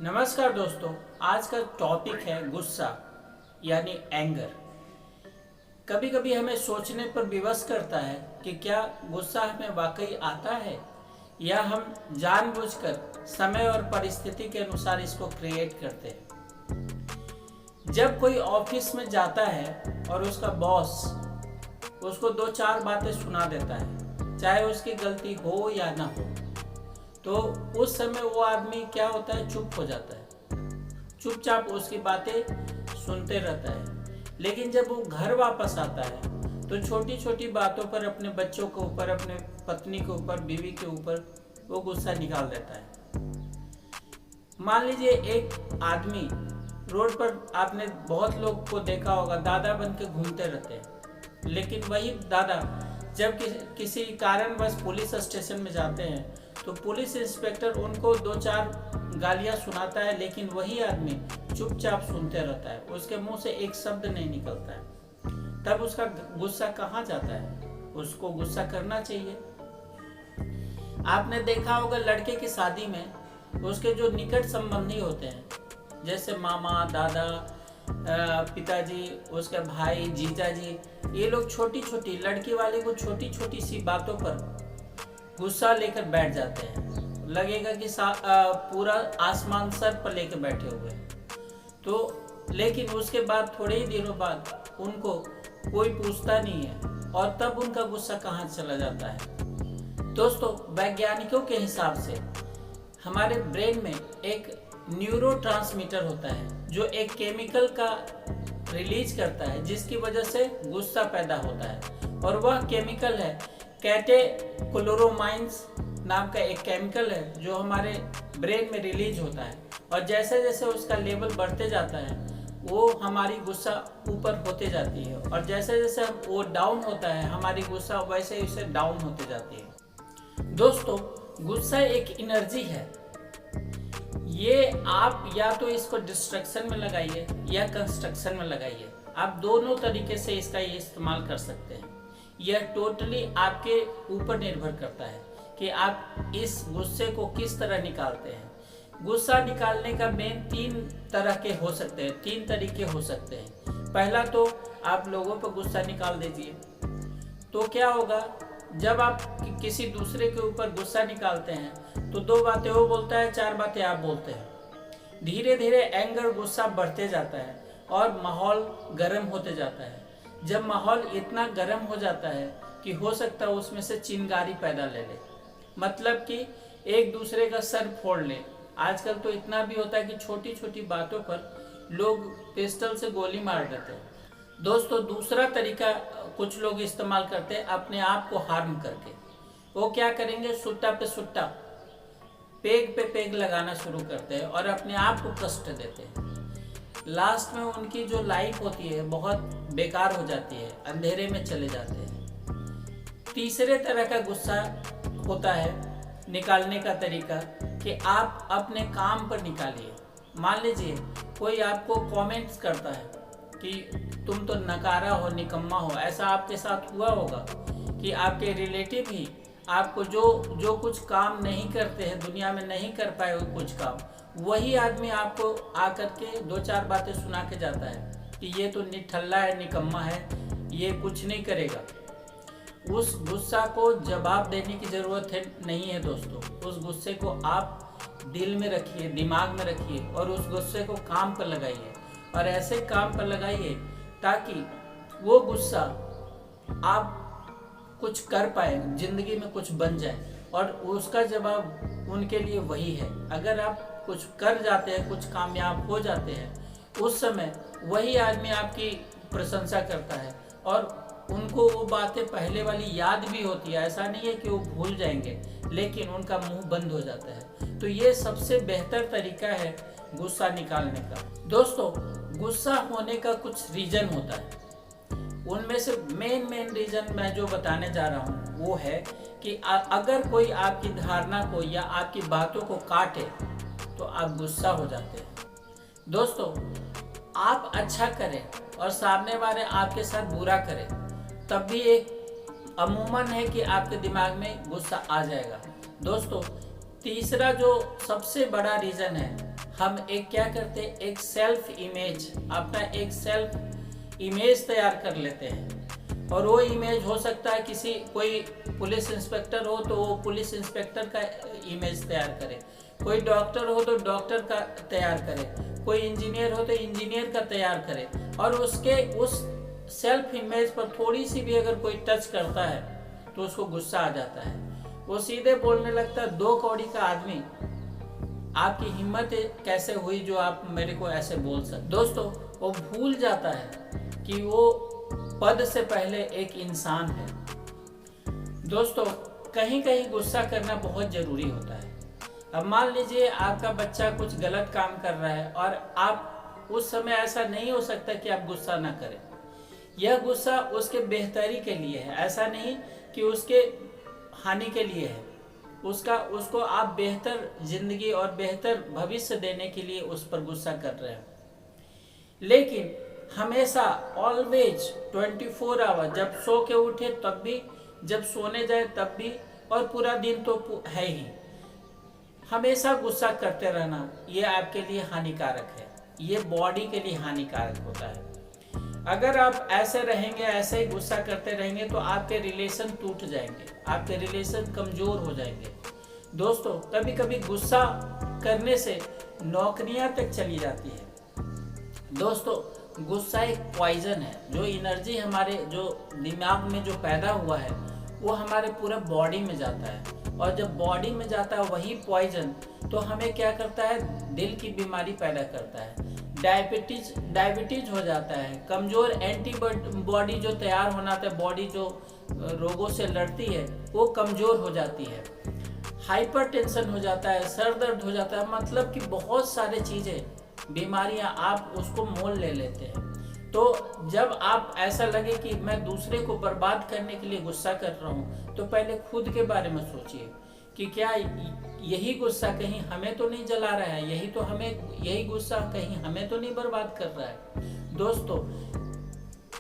नमस्कार दोस्तों, आज का टॉपिक है गुस्सा यानी एंगर। कभी कभी हमें सोचने पर विवश करता है कि क्या गुस्सा हमें वाकई आता है या हम जानबूझकर समय और परिस्थिति के अनुसार इसको क्रिएट करते हैं। जब कोई ऑफिस में जाता है और उसका बॉस उसको दो चार बातें सुना देता है, चाहे उसकी गलती हो या ना हो, तो उस समय वो आदमी क्या होता है, चुप हो जाता है, चुपचाप उसकी बातें सुनते रहता है। लेकिन जब वो घर वापस आता है तो छोटी छोटी बातों पर अपने बच्चों के ऊपर, अपने पत्नी के ऊपर, बीवी के ऊपर वो गुस्सा निकाल देता है। मान लीजिए एक आदमी रोड पर, आपने बहुत लोग को देखा होगा, दादा बन के घूमते रहते हैं, लेकिन वही दादा जब किसी कारणवश पुलिस स्टेशन में जाते हैं तो पुलिस इंस्पेक्टर उनको दो चार गालियां सुनाता है, लेकिन वही आदमी चुपचाप सुनते रहता है, उसके मुंह से एक शब्द नहीं निकलता है। तब उसका गुस्सा कहाँ जाता है? उसको गुस्सा करना चाहिए। आपने देखा होगा लड़के की शादी में उसके जो निकट संबंधी होते हैं, जैसे मामा, दादा, पिताजी, उसके भाई, जीजा जी, ये लोग छोटी छोटी लड़की वाले को छोटी छोटी सी बातों पर गुस्सा लेकर बैठ जाते हैं। लगेगा कि पूरा आसमान सर पर लेकर बैठे हुए हैं। तो लेकिन उसके बाद थोड़े ही दिनों बाद उनको कोई पूछता नहीं है और तब उनका गुस्सा कहाँ चला जाता है। दोस्तों, वैज्ञानिकों के हिसाब से हमारे ब्रेन में एक न्यूरोट्रांसमीटर होता है जो एक केमिकल का रिलीज करता है, जिसकी वजह से गुस्सा पैदा होता है, और वह केमिकल है कैटेकोलोरोमाइन्स नाम का एक केमिकल है जो हमारे ब्रेन में रिलीज होता है। और जैसे जैसे उसका लेवल बढ़ते जाता है वो हमारी गुस्सा ऊपर होते जाती है, और जैसे जैसे वो डाउन होता है हमारी गुस्सा वैसे वैसे डाउन होते जाती है। दोस्तों, गुस्सा एक एनर्जी है। ये आप या तो इसको डिस्ट्रक्शन में लगाइए या कंस्ट्रक्शन में लगाइए, आप दोनों तरीके से इसका ये इस्तेमाल कर सकते हैं। यह टोटली आपके ऊपर निर्भर करता है कि आप इस गुस्से को किस तरह निकालते हैं। गुस्सा निकालने का मेन तीन तरह के हो सकते हैं, तीन तरीके हो सकते हैं। पहला तो आप लोगों पर गुस्सा निकाल दीजिए। तो क्या होगा, जब आप किसी दूसरे के ऊपर गुस्सा निकालते हैं तो दो बातें वो बोलता है, चार बातें आप बोलते हैं। धीरे धीरे एंगर, गुस्सा बढ़ते जाता है और माहौल गर्म होते जाता है। जब माहौल इतना गर्म हो जाता है कि हो सकता है उसमें से चिंगारी पैदा ले ले, मतलब कि एक दूसरे का सर फोड़ ले। आजकल तो इतना भी होता है कि छोटी छोटी बातों पर लोग पिस्टल से गोली मार देते हैं। दोस्तों, दूसरा तरीका कुछ लोग इस्तेमाल करते हैं अपने आप को हार्म करके। वो क्या करेंगे, सुट्टा पे सुट्टा, पेग पे पेग लगाना शुरू करते हैं और अपने आप को कष्ट देते हैं। लास्ट में उनकी जो लाइफ होती है बहुत बेकार हो जाती है, अंधेरे में चले जाते हैं। तीसरे तरह का गुस्सा होता है निकालने का तरीका कि आप अपने काम पर निकालिए। मान लीजिए कोई आपको कमेंट्स करता है कि तुम तो नकारा हो, निकम्मा हो। ऐसा आपके साथ हुआ होगा कि आपके रिलेटिव ही आपको जो कुछ काम नहीं करते हैं, दुनिया में नहीं कर पाए वो कुछ काम, वही आदमी आपको आकर के दो चार बातें सुना के जाता है कि ये तो निठल्ला है, निकम्मा है, ये कुछ नहीं करेगा। उस गुस्सा को जवाब देने की ज़रूरत नहीं है दोस्तों। उस गुस्से को आप दिल में रखिए, दिमाग में रखिए और उस गुस्से को काम पर लगाइए, और ऐसे काम पर लगाइए ताकि वो गुस्सा आप कुछ कर पाए, जिंदगी में कुछ बन जाए। और उसका जवाब उनके लिए वही है। अगर आप कुछ कर जाते हैं, कुछ कामयाब हो जाते हैं, उस समय वही आदमी आपकी प्रशंसा करता है और उनको वो बातें पहले वाली याद भी होती है। ऐसा नहीं है कि वो भूल जाएंगे, लेकिन उनका मुंह बंद हो जाता है। तो ये सबसे बेहतर तरीका है गुस्सा निकालने का। दोस्तों, गुस्सा होने का कुछ रीजन होता है। उनमें से मेन रीजन मैं जो बताने जा रहा हूँ वो है कि अगर कोई आपकी धारणा को या आपकी बातों को काटे तो आप गुस्सा हो जाते हैं। दोस्तों, आप अच्छा करें और सामने वाले आपके साथ बुरा करें, तब भी एक अमूमन है कि आपके दिमाग में गुस्सा आ जाएगा। दोस्तों, तीसरा जो सबसे बड़ा रीज़न है हम एक क्या करते हैं, एक सेल्फ इमेज, अपना एक सेल्फ इमेज तैयार कर लेते हैं। और वो इमेज हो सकता है किसी कोई पुलिस इंस्पेक्टर हो तो वो पुलिस इंस्पेक्टर का इमेज तैयार करे, कोई डॉक्टर हो तो डॉक्टर का तैयार करे, कोई इंजीनियर हो तो इंजीनियर का तैयार करे। और उसके उस सेल्फ इमेज पर थोड़ी सी भी अगर कोई टच करता है तो उसको गुस्सा आ जाता है, वो सीधे बोलने लगता है, 2 कौड़ी का आदमी, आपकी हिम्मत कैसे हुई जो आप मेरे को ऐसे बोल सकते। दोस्तों, वो भूल जाता है कि वो पद से पहले एक इंसान है। दोस्तों, कहीं कहीं गुस्सा करना बहुत जरूरी होता है। अब मान लीजिए आपका बच्चा कुछ गलत काम कर रहा है और आप उस समय, ऐसा नहीं हो सकता कि आप गुस्सा ना करें। यह गुस्सा उसके बेहतरी के लिए है, ऐसा नहीं कि उसके हानि के लिए है। उसको आप बेहतर जिंदगी और बेहतर भविष्य देने के लिए उस पर गुस्सा कर रहे हैं। लेकिन हमेशा ऑलवेज 24 आवर, जब सो के उठे तब भी, जब सोने जाए तब भी, और पूरा दिन तो है ही, हमेशा गुस्सा करते रहना, ये आपके लिए हानिकारक है, ये बॉडी के लिए हानिकारक होता है। अगर आप ऐसे रहेंगे, ऐसे ही गुस्सा करते रहेंगे तो आपके रिलेशन टूट जाएंगे, आपके रिलेशन कमजोर हो जाएंगे। दोस्तों, कभी कभी गुस्सा करने से नौकरियां तक चली जाती है। दोस्तों, गुस्सा एक पॉइजन है, जो एनर्जी हमारे जो दिमाग में जो पैदा हुआ है वो हमारे पूरे बॉडी में जाता है, और जब बॉडी में जाता है वही पॉइजन, तो हमें क्या करता है, दिल की बीमारी पैदा करता है, डायबिटीज हो जाता है, कमजोर एंटीबॉडी जो तैयार होना था, बॉडी जो रोगों से लड़ती है वो कमजोर हो जाती है, हाइपरटेंशन हो जाता है, सर दर्द हो जाता है, मतलब कि बहुत सारे चीज़ें, बीमारियां आप उसको मोल ले लेते हैं। तो जब आप ऐसा लगे कि मैं दूसरे को बर्बाद करने के लिए गुस्सा कर रहा हूँ, तो पहले खुद के बारे में सोचिए कि क्या यही गुस्सा कहीं हमें तो नहीं जला रहा है, यही गुस्सा कहीं हमें तो नहीं बर्बाद कर रहा है। दोस्तों,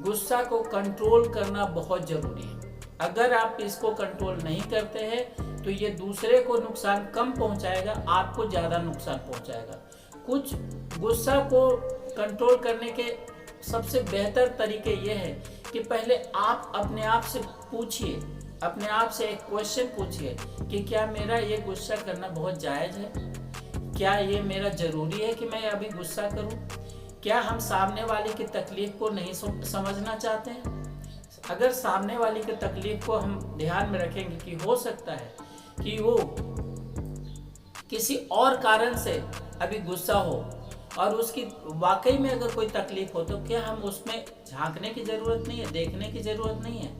गुस्सा को कंट्रोल करना बहुत जरूरी है। अगर आप इसको कंट्रोल नहीं करते हैं तो ये दूसरे को नुकसान कम पहुंचाएगा, आपको ज्यादा नुकसान पहुंचाएगा। कुछ गुस्सा को कंट्रोल करने के सबसे बेहतर तरीके ये है कि पहले आप अपने आप से पूछिए, अपने आप से एक क्वेश्चन पूछिए कि क्या मेरा ये गुस्सा करना बहुत जायज़ है, क्या ये मेरा ज़रूरी है कि मैं अभी गुस्सा करूं, क्या हम सामने वाले की तकलीफ को नहीं समझना चाहते हैं। अगर सामने वाले की तकलीफ को हम ध्यान में रखेंगे कि हो सकता है कि वो किसी और कारण से अभी गुस्सा हो और उसकी वाकई में अगर कोई तकलीफ हो, तो क्या हम उसमें झांकने की ज़रूरत नहीं है, देखने की ज़रूरत नहीं है।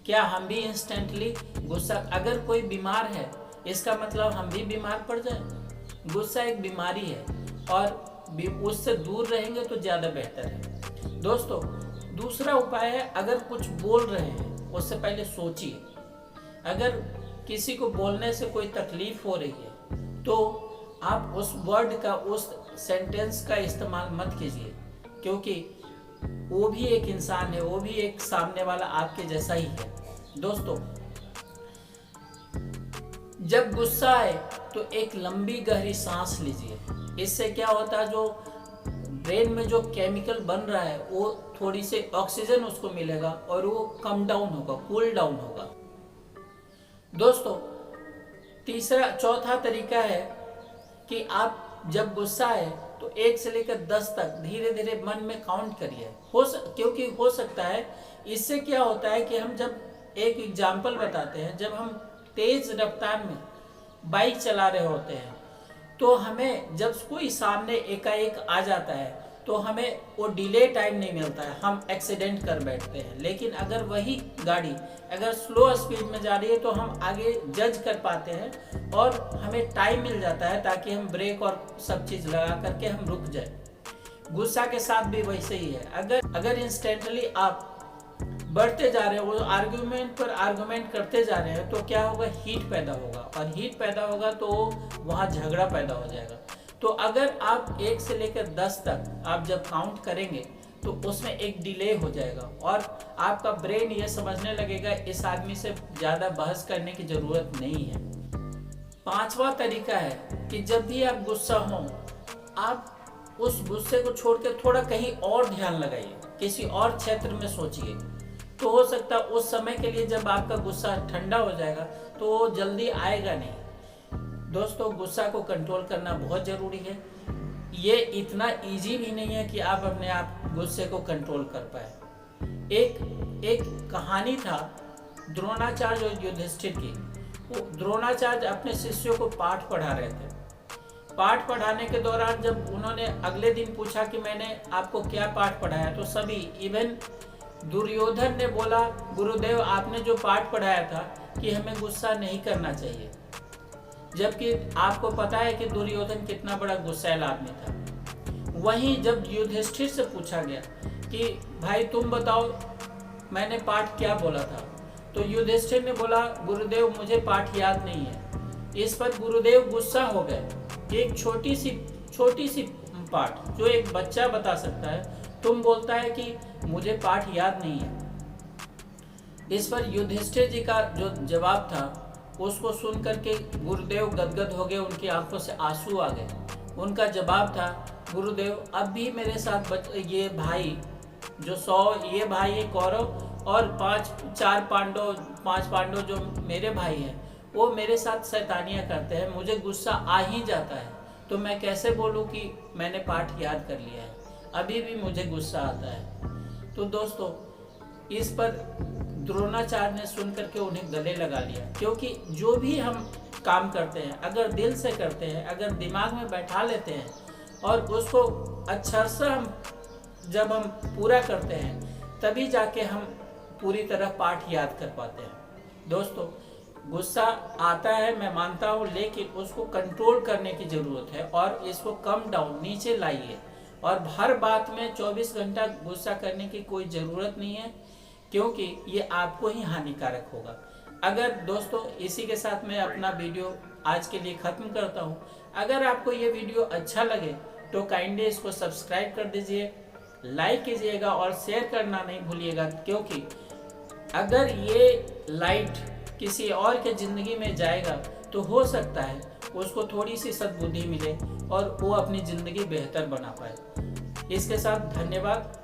क्या हम भी इंस्टेंटली गुस्सा, अगर कोई बीमार है इसका मतलब हम भी बीमार पड़ जाए। गुस्सा एक बीमारी है और उससे दूर रहेंगे तो ज़्यादा बेहतर है। दोस्तों, दूसरा उपाय है, अगर कुछ बोल रहे हैं उससे पहले सोचिए। अगर किसी को बोलने से कोई तकलीफ हो रही है तो आप उस वर्ड का, उस सेंटेंस का इस्तेमाल मत कीजिए, क्योंकि वो भी एक इंसान है, वो भी एक सामने वाला आपके जैसा ही है। दोस्तों, जब गुस्सा आए तो एक लंबी गहरी सांस लीजिए। इससे क्या होता है, जो ब्रेन में जो केमिकल बन रहा है वो थोड़ी सी ऑक्सीजन उसको मिलेगा और वो कम डाउन होगा, कूल डाउन होगा। दोस्तों, चौथा तरीका है कि आप जब गुस्सा आए तो 1 से लेकर 10 तक धीरे धीरे मन में काउंट करिए। क्योंकि हो सकता है, इससे क्या होता है कि हम जब, एक एग्जाम्पल बताते हैं, जब हम तेज रफ्तार में बाइक चला रहे होते हैं तो हमें जब कोई सामने एकाएक आ जाता है तो हमें वो डिले टाइम नहीं मिलता है, हम एक्सीडेंट कर बैठते हैं। लेकिन अगर वही गाड़ी अगर स्लो स्पीड में जा रही है तो हम आगे जज कर पाते हैं और हमें टाइम मिल जाता है ताकि हम ब्रेक और सब चीज़ लगा करके हम रुक जाए। गुस्सा के साथ भी वैसे ही है। अगर इंस्टेंटली आप बढ़ते जा रहे हैं, वो आर्गुमेंट पर आर्गुमेंट करते जा रहे हैं, तो क्या होगा, हीट पैदा होगा, और हीट पैदा होगा तो वहाँ झगड़ा पैदा हो जाएगा। तो अगर आप 1 से लेकर 10 तक आप जब काउंट करेंगे तो उसमें एक डिले हो जाएगा और आपका ब्रेन ये समझने लगेगा इस आदमी से ज़्यादा बहस करने की ज़रूरत नहीं है। 5वां तरीका है कि जब भी आप गुस्सा हो आप उस गुस्से को छोड़ के थोड़ा कहीं और ध्यान लगाइए, किसी और क्षेत्र में सोचिए। तो हो सकता है उस समय के लिए जब आपका गुस्सा ठंडा हो जाएगा तो वो जल्दी आएगा नहीं। दोस्तों, गुस्सा को कंट्रोल करना बहुत ज़रूरी है। ये इतना इजी भी नहीं है कि आप अपने आप गुस्से को कंट्रोल कर पाए। एक कहानी था द्रोणाचार्य और युधिष्ठिर की। वो द्रोणाचार्य अपने शिष्यों को पाठ पढ़ा रहे थे। पाठ पढ़ाने के दौरान जब उन्होंने अगले दिन पूछा कि मैंने आपको क्या पाठ पढ़ाया, तो सभी, इवन दुर्योधन ने बोला, गुरुदेव आपने जो पाठ पढ़ाया था कि हमें गुस्सा नहीं करना चाहिए, जबकि आपको पता है कि दुर्योधन कितना बड़ा गुस्सैल आदमी था। वहीं जब युधिष्ठिर से पूछा गया कि भाई तुम बताओ मैंने पाठ क्या बोला था, तो युधिष्ठिर ने बोला, गुरुदेव मुझे पाठ याद नहीं है। इस पर गुरुदेव गुस्सा हो गए कि एक छोटी सी पाठ जो एक बच्चा बता सकता है, तुम बोलता है कि मुझे पाठ याद नहीं है। इस पर युधिष्ठिर जी का जो जवाब था उसको सुन करके गुरुदेव गदगद हो गए, उनकी आंखों से आंसू आ गए। उनका जवाब था, गुरुदेव अब भी मेरे साथ ये भाई जो 100 ये भाई ये कौरव और 5 पांडव जो मेरे भाई हैं, वो मेरे साथ शैतानियाँ करते हैं, मुझे गुस्सा आ ही जाता है। तो मैं कैसे बोलूँ कि मैंने पाठ याद कर लिया है, अभी भी मुझे गुस्सा आता है। तो दोस्तों, इस पर द्रोणाचार्य ने सुन करके उन्हें गले लगा लिया, क्योंकि जो भी हम काम करते हैं अगर दिल से करते हैं, अगर दिमाग में बैठा लेते हैं और उसको अच्छा से जब हम पूरा करते हैं, तभी जाके हम पूरी तरह पाठ याद कर पाते हैं। दोस्तों, गुस्सा आता है मैं मानता हूँ, लेकिन उसको कंट्रोल करने की ज़रूरत है और इसको कम डाउन नीचे लाइए। और हर बात में 24 घंटा गुस्सा करने की कोई ज़रूरत नहीं है, क्योंकि ये आपको ही हानिकारक होगा। अगर दोस्तों, इसी के साथ मैं अपना वीडियो आज के लिए ख़त्म करता हूँ। अगर आपको ये वीडियो अच्छा लगे तो काइंडली इसको सब्सक्राइब कर दीजिए, लाइक कीजिएगा और शेयर करना नहीं भूलिएगा, क्योंकि अगर ये लाइट किसी और के ज़िंदगी में जाएगा तो हो सकता है उसको थोड़ी सी सद्बुद्धि मिले और वो अपनी ज़िंदगी बेहतर बना पाए। इसके साथ धन्यवाद।